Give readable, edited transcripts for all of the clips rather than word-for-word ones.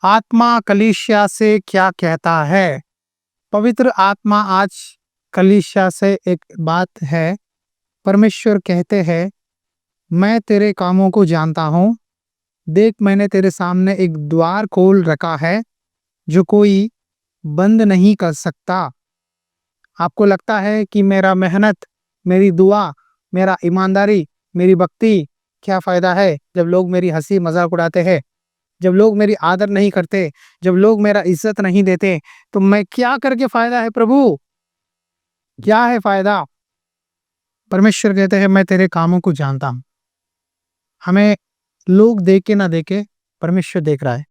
आत्मा कलीसिया से क्या कहता है? पवित्र आत्मा आज कलीसिया से एक बात है। परमेश्वर कहते हैं, मैं तेरे कामों को जानता हूँ। देख, मैंने तेरे सामने एक द्वार खोल रखा है जो कोई बंद नहीं कर सकता। आपको लगता है कि मेरा मेहनत, मेरी दुआ, मेरा ईमानदारी, मेरी भक्ति, क्या फायदा है जब लोग मेरी हंसी मजाक उड़ाते हैं, जब लोग मेरी आदर नहीं करते, जब लोग मेरा इज्जत नहीं देते, तो मैं क्या करके फायदा है प्रभु? क्या है फायदा? परमेश्वर कहते हैं, मैं तेरे कामों को जानता हूं। हमें लोग देखे ना देखे, परमेश्वर देख रहा है।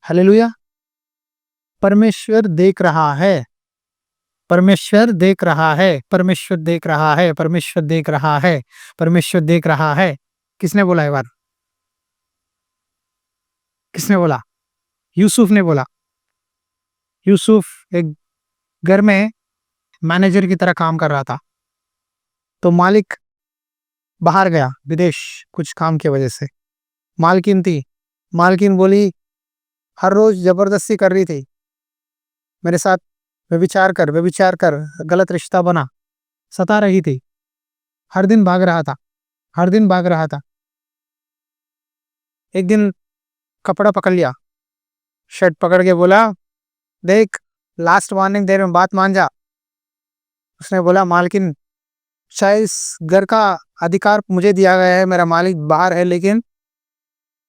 हालेलुया। परमेश्वर देख रहा है। परमेश्वर देख रहा है। परमेश्वर देख रहा है। परमेश्वर देख रहा है। परमेश्वर देख रहा है। किसने बोला? एक बार किसने बोला? यूसुफ ने बोला। यूसुफ एक घर में मैनेजर की तरह काम कर रहा था। तो मालिक बाहर गया विदेश, कुछ काम की वजह से। मालकिन थी, मालकिन बोली, हर रोज जबरदस्ती कर रही थी मेरे साथ, व्यभिचार कर व्यभिचार कर, गलत रिश्ता बना, सता रही थी। हर दिन भाग रहा था, हर दिन भाग रहा था। एक दिन कपड़ा पकड़ लिया, शर्ट पकड़ के बोला, देख, लास्ट वार्निंग देर में बात मान जा। उसने बोला, मालकिन, शायद इस घर का अधिकार मुझे दिया गया है, मेरा मालिक बाहर है, लेकिन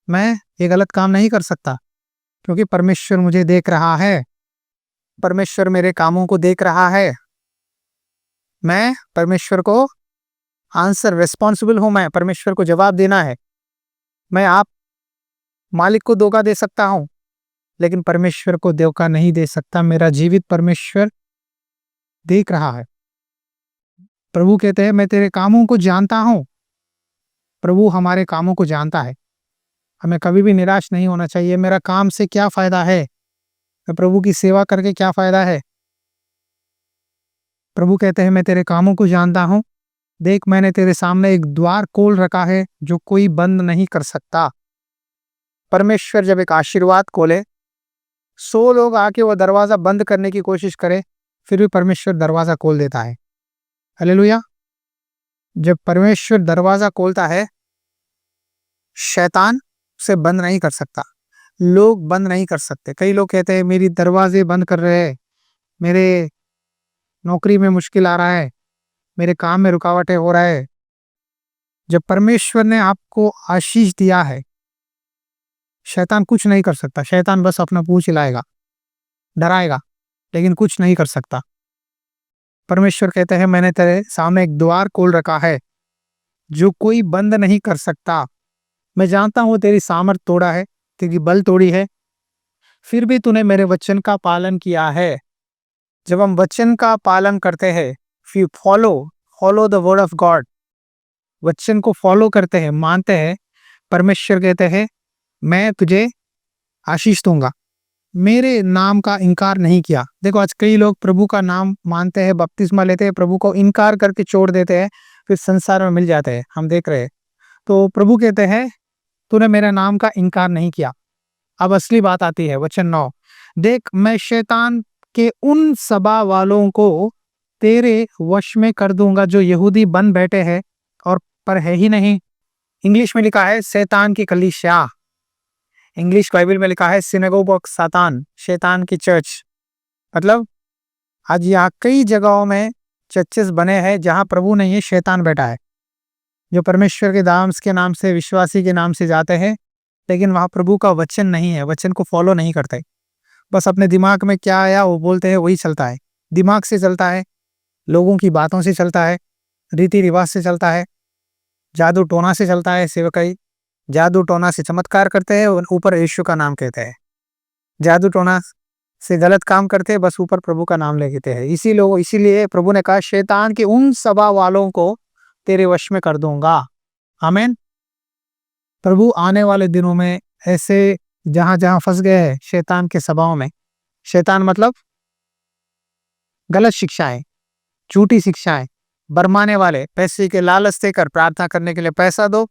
मैं ये गलत काम नहीं कर सकता क्योंकि परमेश्वर मुझे देख रहा है। परमेश्वर मेरे कामों को देख रहा है। मैं परमेश्वर को आंसर रिस्पॉन्सिबल हूं। मैं परमेश्वर को जवाब देना है। मैं आप मालिक को धोखा दे सकता हूं, लेकिन परमेश्वर को धोखा नहीं दे सकता। मेरा जीवित परमेश्वर देख रहा है। प्रभु कहते हैं, मैं तेरे कामों को जानता हूं। प्रभु हमारे कामों को जानता है। हमें कभी भी निराश नहीं होना चाहिए। मेरा काम से क्या फायदा है? मैं प्रभु की सेवा करके क्या फायदा है? प्रभु कहते हैं, मैं तेरे कामों को जानता हूं। देख, मैंने तेरे सामने एक द्वार खोल रखा है जो कोई बंद नहीं कर सकता। परमेश्वर जब एक आशीर्वाद खोले, 100 लोग आके वो दरवाजा बंद करने की कोशिश करे, फिर भी परमेश्वर दरवाजा खोल देता है। हालेलुया। जब परमेश्वर दरवाजा खोलता है, शैतान उसे बंद नहीं कर सकता, लोग बंद नहीं कर सकते। कई लोग कहते हैं, मेरी दरवाजे बंद कर रहे हैं, मेरे नौकरी में मुश्किल आ रहा है, मेरे काम में रुकावटें हो रहा है। जब परमेश्वर ने आपको आशीष दिया है, शैतान कुछ नहीं कर सकता। शैतान बस अपना पूंछ हिलाएगा, डराएगा, लेकिन कुछ नहीं कर सकता। परमेश्वर कहते हैं, मैंने तेरे सामने एक द्वार खोल रखा है जो कोई बंद नहीं कर सकता। मैं जानता हूं तेरी सामर्थ तोड़ा है, तेरी बल तोड़ी है, फिर भी तूने मेरे वचन का पालन किया है। जब हम वचन का पालन करते हैं, if you follow the word of God, वचन को फॉलो करते हैं, मानते हैं, परमेश्वर कहते हैं, मैं तुझे आशीष दूंगा। मेरे नाम का इनकार नहीं किया। देखो, आज कई लोग प्रभु का नाम मानते हैं, बपतिस्मा लेते हैं, प्रभु को इनकार करके छोड़ देते हैं, फिर संसार में मिल जाते हैं। हम देख रहे हैं। तो प्रभु कहते हैं, तूने मेरे नाम का इनकार नहीं किया। अब असली बात आती है, वचन 9। देख, मैं शैतान के उन सभा वालों को तेरे वश में कर दूंगा जो यहूदी बन बैठे हैं और पर है ही नहीं। इंग्लिश में लिखा है शैतान की कलीसिया। इंग्लिश बाइबल में लिखा है सिनेगोग ऑफ सातान, शैतान की चर्च। मतलब आज यहाँ कई जगहों में चर्चेस बने हैं जहां प्रभु नहीं है, शैतान बैठा है, जो परमेश्वर के दाम्स के नाम से, विश्वासी के नाम से जाते हैं, लेकिन वहां प्रभु का वचन नहीं है, वचन को फॉलो नहीं करते। बस अपने दिमाग में क्या आया वो बोलते हैं, वही चलता है। दिमाग से चलता है, लोगों की बातों से चलता है, रीति रिवाज से चलता है, जादू टोना से चलता है। सेवकाई जादू टोना से चमत्कार करते हैं, ऊपर यीशु का नाम कहते हैं। जादू टोना से गलत काम करते हैं, बस ऊपर प्रभु का नाम ले लेते हैं। इसीलिए प्रभु ने कहा, शैतान के उन सभा वालों को तेरे वश में कर दूंगा। आमीन। प्रभु आने वाले दिनों में ऐसे जहां जहां फंस गए हैं शैतान के सभाओं में, शैतान मतलब गलत शिक्षाएं, झूठी शिक्षाएं, बरमाने वाले, पैसे के लालच देकर प्रार्थना करने के लिए पैसा दो,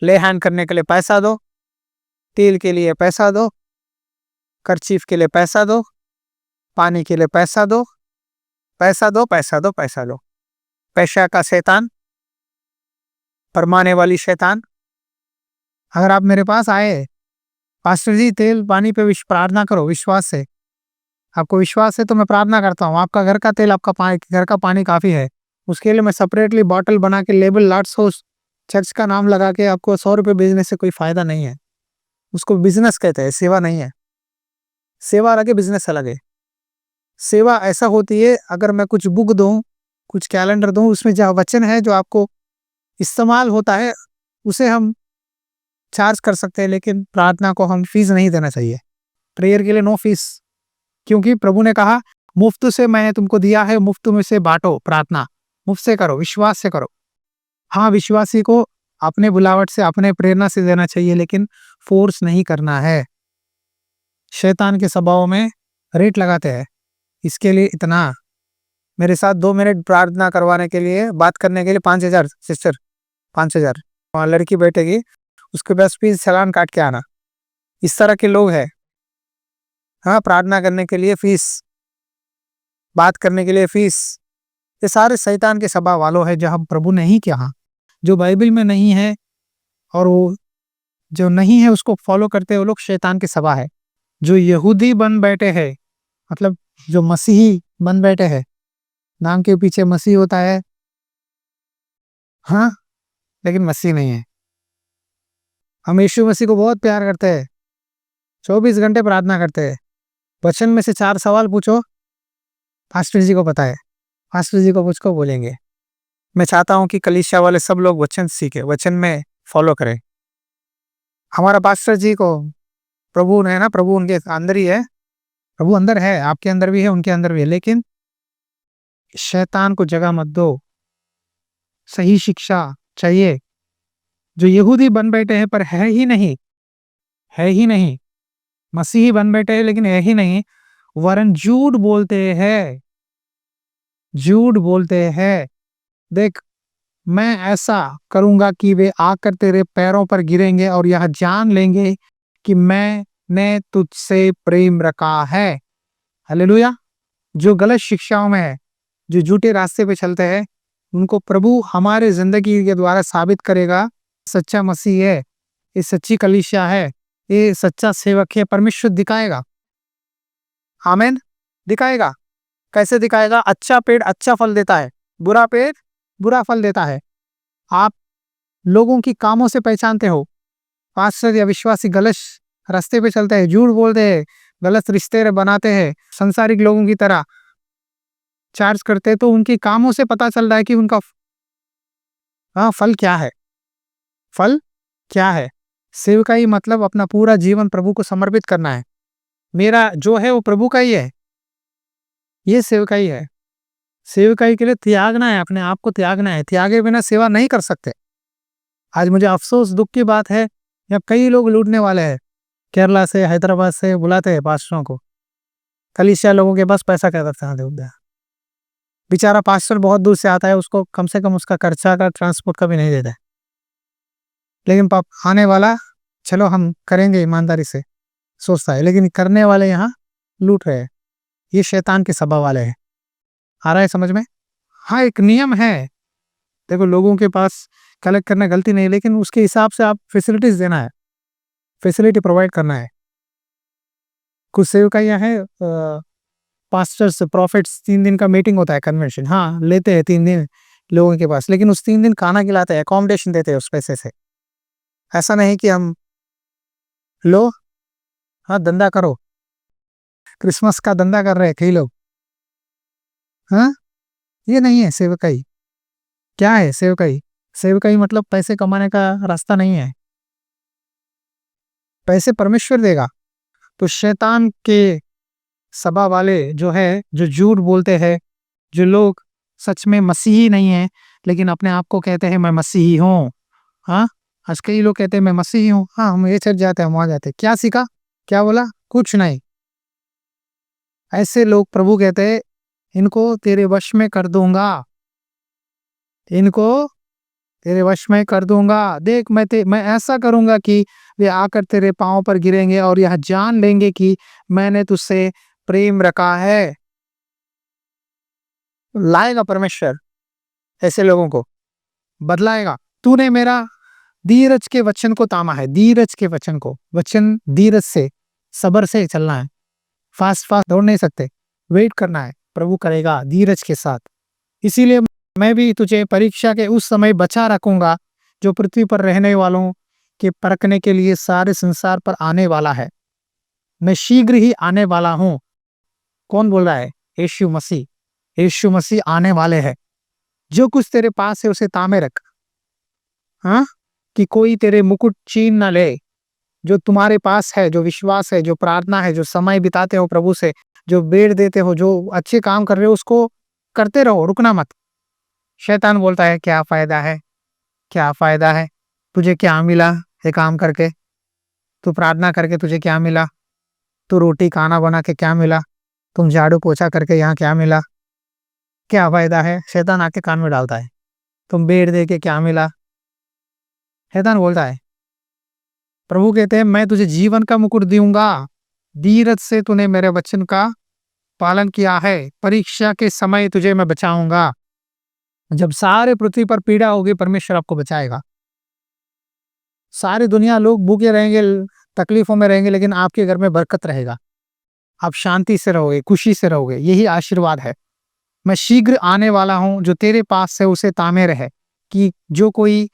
ले हैंड करने के लिए पैसा दो, तेल के लिए पैसा दो, कर्चीफ के लिए पैसा दो, पानी के लिए पैसा दो, पैसा दो, पैसा दो, पैसा दो। पैसा का शैतान, परमाने वाली शैतान। अगर आप मेरे पास आए, पास्टर जी तेल पानी पे प्रार्थना करो विश्वास से, आपको विश्वास है तो मैं प्रार्थना करता हूँ, आपका घर का तेल, आपका घर का पानी काफी है, उसके लिए मैं सेपरेटली बॉटल बना के लेबल लॉर्ड्स हाउस चर्च का नाम लगा के आपको 100 रुपए भेजने से कोई फायदा नहीं है। उसको बिजनेस कहते हैं, सेवा नहीं है। सेवा अलग है, बिजनेस अलग है। सेवा ऐसा होती है, अगर मैं कुछ बुक दूं, कुछ कैलेंडर दूं, उसमें जो वचन है जो आपको इस्तेमाल होता है उसे हम चार्ज कर सकते हैं, लेकिन प्रार्थना को हम फीस नहीं देना चाहिए। प्रेयर के लिए नो फीस, क्योंकि प्रभु ने कहा मुफ्त से मैंने तुमको दिया है, मुफ्त में से बांटो। प्रार्थना मुफ्त से करो, विश्वास से करो। हाँ, विश्वासी को अपने बुलावट से, अपने प्रेरणा से देना चाहिए, लेकिन फोर्स नहीं करना है। शैतान के स्वभाव में रेट लगाते हैं, इसके लिए इतना। मेरे साथ 2 मिनट प्रार्थना करवाने के लिए, बात करने के लिए 5,000 सिस्टर, 5,000 लड़की बैठेगी, उसके पास फीस चालान काट के आना। इस तरह के लोग हैं। हाँ, प्रार्थना करने के लिए फीस, बात करने के लिए फीस। ये सारे शैतान के स्वभाव वालों है, जो हम प्रभु नहीं कहा, जो बाइबल में नहीं है, और वो जो नहीं है उसको फॉलो करते हैं, वो लोग शैतान के स्वभाव है। जो यहूदी बन बैठे हैं, मतलब जो मसीही बन बैठे हैं, नाम के पीछे मसीह होता है, हाँ, लेकिन मसीह नहीं है। हम यीशु मसीह को बहुत प्यार करते हैं, 24 घंटे प्रार्थना करते हैं। वचन में से 4 सवाल पूछो, पास्टर जी को पता है, पास्टर जी को मुझको बोलेंगे। मैं चाहता हूं कि कलीसिया वाले सब लोग वचन सीखे, वचन में फॉलो करें। हमारा पास्टर जी को प्रभु ने, ना प्रभु उनके अंदर ही है, प्रभु अंदर है, आपके अंदर भी है, उनके अंदर भी है, लेकिन शैतान को जगह मत दो। सही शिक्षा चाहिए। जो यहूदी बन बैठे हैं पर है ही नहीं, है ही नहीं, मसीही बन बैठे हैं लेकिन है ही नहीं, वरन झूठ बोलते हैं, झूठ बोलते हैं। देख, मैं ऐसा करूंगा कि वे आकर तेरे पैरों पर गिरेंगे और यह जान लेंगे कि मैंने तुझसे प्रेम रखा है। हालेलुया। जो गलत शिक्षाओं में है, जो झूठे रास्ते पे चलते हैं, उनको प्रभु हमारे जिंदगी के द्वारा साबित करेगा सच्चा मसीह है, ये सच्ची कलीसिया है, ये सच्चा सेवक है, परमेश्वर दिखाएगा। आमीन। दिखाएगा। कैसे दिखाएगा? अच्छा पेड़ अच्छा फल देता है, बुरा पेड़ बुरा फल देता है। आप लोगों की कामों से पहचानते हो। पास्टर या विश्वासी गलत रास्ते पे चलते हैं, झूठ बोलते हैं, गलत रिश्ते बनाते हैं, संसारिक लोगों की तरह चार्ज करते हैं, तो उनकी कामों से पता चल रहा है कि उनका फल क्या है। फल क्या है? सेवकाई मतलब अपना पूरा जीवन प्रभु को समर्पित करना है। मेरा जो है वो प्रभु का ही है, ये सेवकाई है। सेवकाई के लिए त्यागना है, अपने आप को त्यागना है, त्यागे बिना सेवा नहीं कर सकते। आज मुझे अफसोस, दुख की बात है, जब कई लोग लूटने वाले हैं, केरला से, हैदराबाद से बुलाते हैं पास्टरों को, कलीसिया लोगों के पास पैसा क्या करते हैं। बेचारा पास्टर बहुत दूर से आता है, उसको कम से कम उसका खर्चा का, ट्रांसपोर्ट का भी नहीं देता है, लेकिन आने वाला चलो हम करेंगे ईमानदारी से सोचता है, लेकिन करने वाले यहाँ लूट रहे हैं। ये शैतान के स्वभाव वाले हैं। आ रहा है समझ में? हाँ, एक नियम है। देखो, लोगों के पास कलेक्ट करना गलती नहीं, लेकिन उसके हिसाब से आप फैसिलिटीज देना है, फैसिलिटी प्रोवाइड करना है। कुछ सेवकाइयाँ हैं, पास्टर्स, प्रॉफिट्स, 3 दिन का मीटिंग होता है, कन्वेंशन, हाँ लेते हैं 3 दिन लोगों के पास, लेकिन उस 3 दिन खाना खिलाते हैं, अकोमोडेशन देते हैं उस पैसे से। ऐसा नहीं कि हम लो, हाँ धंधा करो, क्रिसमस का धंधा कर रहे हैं कई लोग। हाँ, ये नहीं है सेवकाई। क्या है सेवकाई? सेवकाई मतलब पैसे कमाने का रास्ता नहीं है। पैसे परमेश्वर देगा। तो शैतान के सभा वाले जो है, जो झूठ बोलते हैं, जो लोग सच में मसीही नहीं है लेकिन अपने आप को कहते हैं मैं मसीही हूँ। हाँ, आज कई लोग कहते हैं मैं मसीही हूँ, हाँ हम ये चर्च जाते हैं, हम वहां जाते हैं। क्या सीखा? क्या बोला? कुछ नहीं। ऐसे लोग प्रभु कहते हैं इनको तेरे वश में कर दूंगा, इनको तेरे वश में कर दूंगा। देख मैं ऐसा करूंगा कि वे आकर तेरे पांव पर गिरेंगे और यह जान लेंगे कि मैंने तुझसे प्रेम रखा है। लाएगा परमेश्वर ऐसे लोगों को, बदलाएगा। तूने मेरा धीरज के वचन को तामा है, धीरज के वचन को, वचन धीरज से, सब्र से चलना है। फास्ट फास्ट दौड़ नहीं सकते, वेट करना है, प्रभु करेगा धीरज के साथ। इसीलिए मैं भी तुझे परीक्षा के उस समय बचा रखूंगा जो पृथ्वी पर रहने वालों के परखने के लिए सारे संसार पर आने वाला है। मैं शीघ्र ही आने वाला हूं। कौन बोल रहा है? यीशु मसीह। यीशु मसीह आने वाले हैं। जो कुछ तेरे पास है उसे तामे रख, हाँ, कि कोई तेरे मुकुट छीन ना ले। जो तुम्हारे पास है, जो विश्वास है, जो प्रार्थना है, जो समय बिताते हो प्रभु से, जो बेड़ देते हो, जो अच्छे काम कर रहे हो, उसको करते रहो, रुकना मत। शैतान बोलता है क्या फायदा है, क्या फायदा है, तुझे क्या मिला ये काम करके, तू प्रार्थना करके तुझे क्या मिला, तू रोटी खाना बना के क्या मिला, तुम झाड़ू पोछा करके यहाँ क्या मिला, क्या फायदा है। शैतान आके कान में डालता है, तुम बेड़ दे के क्या मिला। शैतान बोलता है। प्रभु कहते हैं मैं तुझे जीवन का मुकुट दूंगा, धीरज से तूने मेरे वचन का पालन किया है, परीक्षा के समय तुझे मैं बचाऊंगा। जब सारे पृथ्वी पर पीड़ा होगी परमेश्वर आपको बचाएगा। सारी दुनिया लोग भूखे रहेंगे, तकलीफों में रहेंगे, लेकिन आपके घर में बरकत रहेगा। आप शांति से रहोगे, खुशी से रहोगे, यही आशीर्वाद है। मैं शीघ्र आने वाला हूं, जो तेरे पास है उसे तामे रहे, कि जो कोई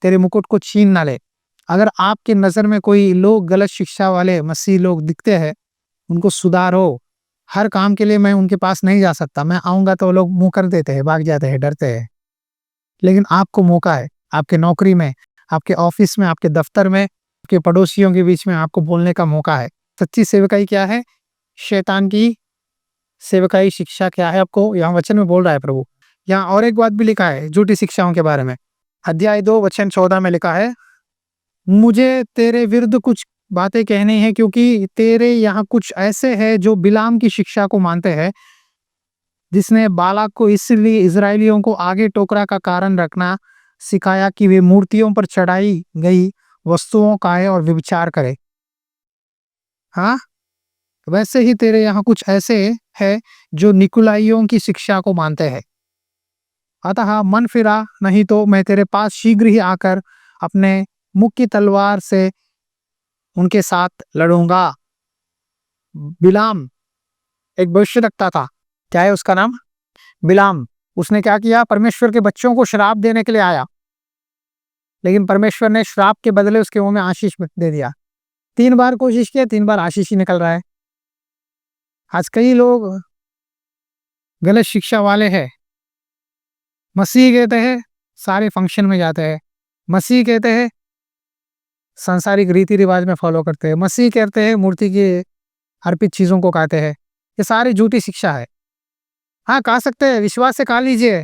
तेरे मुकुट को छीन ना ले। अगर आपकी नजर में कोई लोग गलत शिक्षा वाले मसीह लोग दिखते हैं, उनको सुधारो। हर काम के लिए मैं उनके पास नहीं जा सकता, मैं आऊंगा तो लोग मुंह कर देते हैं, भाग जाते हैं, डरते हैं। लेकिन आपको मौका है, आपके नौकरी में, आपके ऑफिस में, आपके दफ्तर में, आपके पड़ोसियों के बीच में आपको बोलने का मौका है। सच्ची सेवकाई क्या है? शैतान की सेवकाई शिक्षा क्या है? आपको यहाँ वचन में बोल रहा है प्रभु। यहाँ और एक बात भी लिखा है झूठी शिक्षाओं के बारे में। अध्याय 2 वचन 14 में लिखा है, मुझे तेरे विरुद्ध कुछ बातें कहनी है, क्योंकि तेरे यहाँ कुछ ऐसे हैं जो बिलाम की शिक्षा को मानते हैं, जिसने बालाक को इसलिए इजरायलियों को आगे टोकरा का कारण रखना सिखाया कि वे मूर्तियों पर चढ़ाई गई वस्तुओं का है और व्यभिचार करे। हाँ, वैसे ही तेरे यहाँ कुछ ऐसे हैं जो निकुलाइयों की शिक्षा को मानते हैं। अतः मन फिरा, नहीं तो मैं तेरे पास शीघ्र ही आकर अपने मुख की तलवार से उनके साथ लड़ूंगा। बिलाम एक भविष्यद्वक्ता था। क्या है उसका नाम? बिलाम। उसने क्या किया? परमेश्वर के बच्चों को श्राप देने के लिए आया, लेकिन परमेश्वर ने श्राप के बदले उसके मुंह में आशीष दे दिया। 3 बार कोशिश किया, 3 बार आशीष ही निकल रहा है। आज कई लोग गलत शिक्षा वाले हैं। मसीह कहते हैं सारे फंक्शन में जाते हैं, मसीह कहते हैं सांसारिक रीति रिवाज में फॉलो करते हैं, मसीह कहते हैं मूर्ति की अर्पित चीजों को खाते हैं। ये सारी झूठी शिक्षा है। हाँ, खा सकते हैं, विश्वास से खा लीजिए,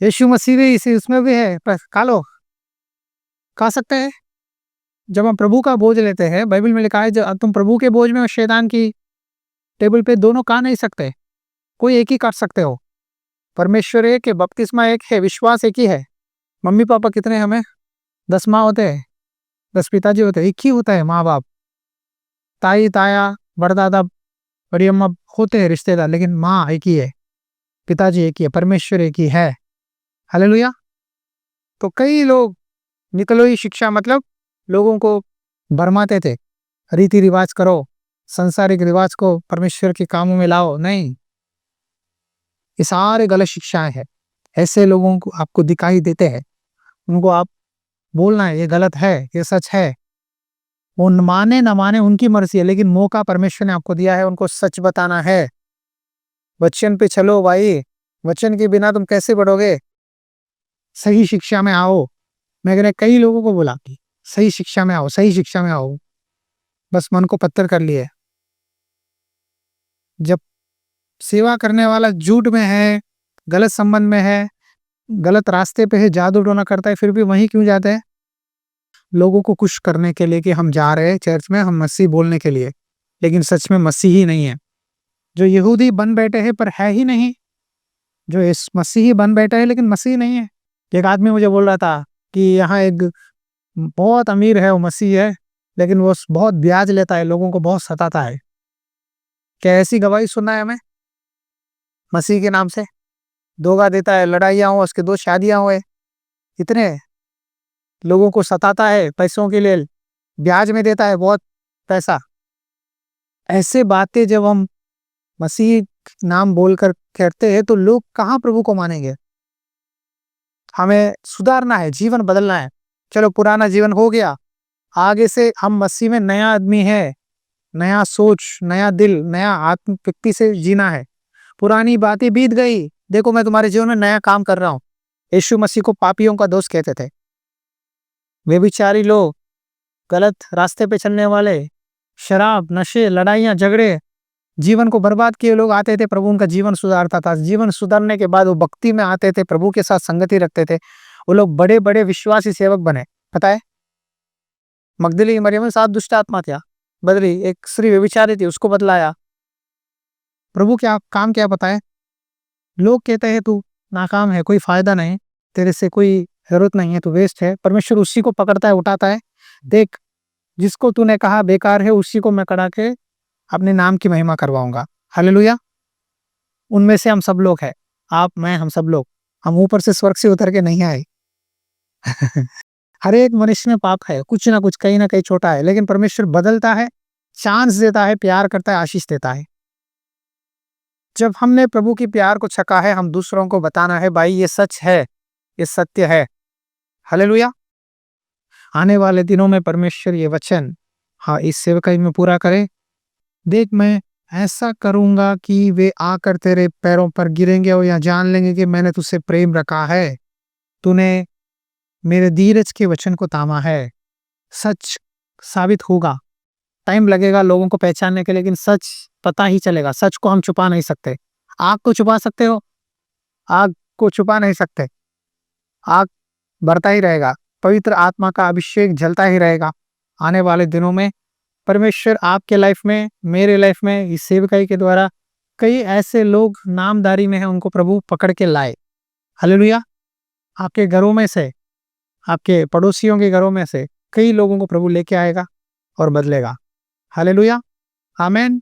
यीशु मसीह भी इसी उसमें भी है, पर खा लो, खा सकते हैं। जब हम प्रभु का बोझ लेते हैं, बाइबल में लिखा है जब तुम प्रभु के बोझ में और शैतान की टेबल पे दोनों खा नहीं सकते, कोई एक ही कर सकते हो। परमेश्वर एक है, बपतिस्मा एक है, विश्वास एक ही है। मम्मी पापा कितने हमें? 10 माँ होते हैं, 10 पिताजी होते हैं, एक ही होता है माँ बाप। ताई ताया बड़दादा बड़ी अम्मा होते हैं रिश्तेदार, लेकिन माँ एक ही है, पिताजी एक ही है, परमेश्वर एक ही है। हालेलुया। तो कई लोग निकलोई शिक्षा मतलब लोगों को भरमाते थे, रीति रिवाज करो, संसारिक रिवाज को परमेश्वर के कामों में लाओ। नहीं, ये सारे गलत शिक्षाएं हैं। ऐसे लोगों को आपको दिखाई देते हैं, उनको आप बोलना है ये गलत है, ये सच है। वो माने न माने उनकी मर्जी है, लेकिन मौका परमेश्वर ने आपको दिया है, उनको सच बताना है। वचन पे चलो भाई, वचन के बिना तुम कैसे बढ़ोगे? सही शिक्षा में आओ। मैंने कई लोगों को बोला कि सही शिक्षा में आओ, सही शिक्षा में आओ, बस मन को पत्थर कर लिए। जब सेवा करने वाला झूठ में है, गलत संबंध में है, गलत रास्ते पे है, जादू टोना करता है, फिर भी वहीं क्यों जाते हैं? लोगों को खुश करने के लिए कि हम जा रहे हैं चर्च में, हम मसीह बोलने के लिए, लेकिन सच में मसीह ही नहीं है। जो यहूदी बन बैठे हैं पर है ही नहीं, जो इस मसीही बन बैठा है लेकिन मसीह नहीं है। एक आदमी मुझे बोल रहा था कि यहाँ एक बहुत अमीर है, वो मसीह है, लेकिन वो बहुत ब्याज लेता है, लोगों को बहुत सताता है। क्या ऐसी गवाही सुनना है हमें मसीह के नाम से? धोखा देता है, लड़ाइयाँ हो, उसके 2 शादियां हुए, इतने लोगों को सताता है पैसों के लिए, ब्याज में देता है बहुत पैसा। ऐसे बातें जब हम मसीह नाम बोलकर करते हैं तो लोग कहाँ प्रभु को मानेंगे? हमें सुधारना है, जीवन बदलना है। चलो पुराना जीवन हो गया, आगे से हम मसीह में नया आदमी है, नया सोच, नया दिल, नया आत्म व्यक्ति से जीना है। पुरानी बातें बीत गई, देखो मैं तुम्हारे जीवन में नया काम कर रहा हूँ। यीशु मसीह को पापियों का दोस्त कहते थे। व्यभिचारी लोग, गलत रास्ते पे चलने वाले, शराब, नशे, लड़ाइयाँ, झगड़े, जीवन को बर्बाद किए लोग आते थे, प्रभु उनका जीवन सुधारता था। जीवन सुधारने के बाद वो भक्ति में आते थे, प्रभु के साथ संगति रखते थे, वो लोग बड़े बड़े विश्वासी सेवक बने। पता है, मगदली मरियम में 7 दुष्ट आत्मा था, बदली, एक स्त्री व्यभिचारी थी, उसको बदलाया। प्रभु क्या काम, क्या पता है? लोग कहते हैं तू नाकाम है, कोई फायदा नहीं, तेरे से कोई जरूरत नहीं है, तू वेस्ट है। परमेश्वर उसी को पकड़ता है, उठाता है। देख, जिसको तूने कहा बेकार है, उसी को मैं करा के अपने नाम की महिमा करवाऊंगा। हालेलुया। उनमें से हम सब लोग हैं, आप, मैं, हम सब लोग। हम ऊपर से स्वर्ग से उतर के नहीं आए। हर एक मनुष्य में पाप है, कुछ ना कुछ, कहीं ना कहीं छोटा है, लेकिन परमेश्वर बदलता है, चांस देता है, प्यार करता है, आशीष देता है। जब हमने प्रभु की प्यार को छका है, हम दूसरों को बताना है, भाई ये सच है, ये सत्य है। हालेलुया। आने वाले दिनों में परमेश्वर ये वचन, हाँ, इस सेवकाई में पूरा करे। देख, मैं ऐसा करूंगा कि वे आकर तेरे पैरों पर गिरेंगे और यहाँ जान लेंगे कि मैंने तुझसे प्रेम रखा है, तूने मेरे धीरज के वचन को थामा है। सच साबित होगा, टाइम लगेगा लोगों को पहचानने के, लेकिन सच पता ही चलेगा। सच को हम छुपा नहीं सकते। आग को छुपा सकते हो? आग को छुपा नहीं सकते। आग बढ़ता ही रहेगा, पवित्र आत्मा का अभिषेक जलता ही रहेगा। आने वाले दिनों में परमेश्वर आपके लाइफ में, मेरे लाइफ में, इस सेवकाई के द्वारा कई ऐसे लोग नामदारी में हैं, उनको प्रभु पकड़ के लाए। हालेलुया। आपके घरों में से, आपके पड़ोसियों के घरों में से कई लोगों को प्रभु लेके आएगा और बदलेगा। हालेलुया, आमेन।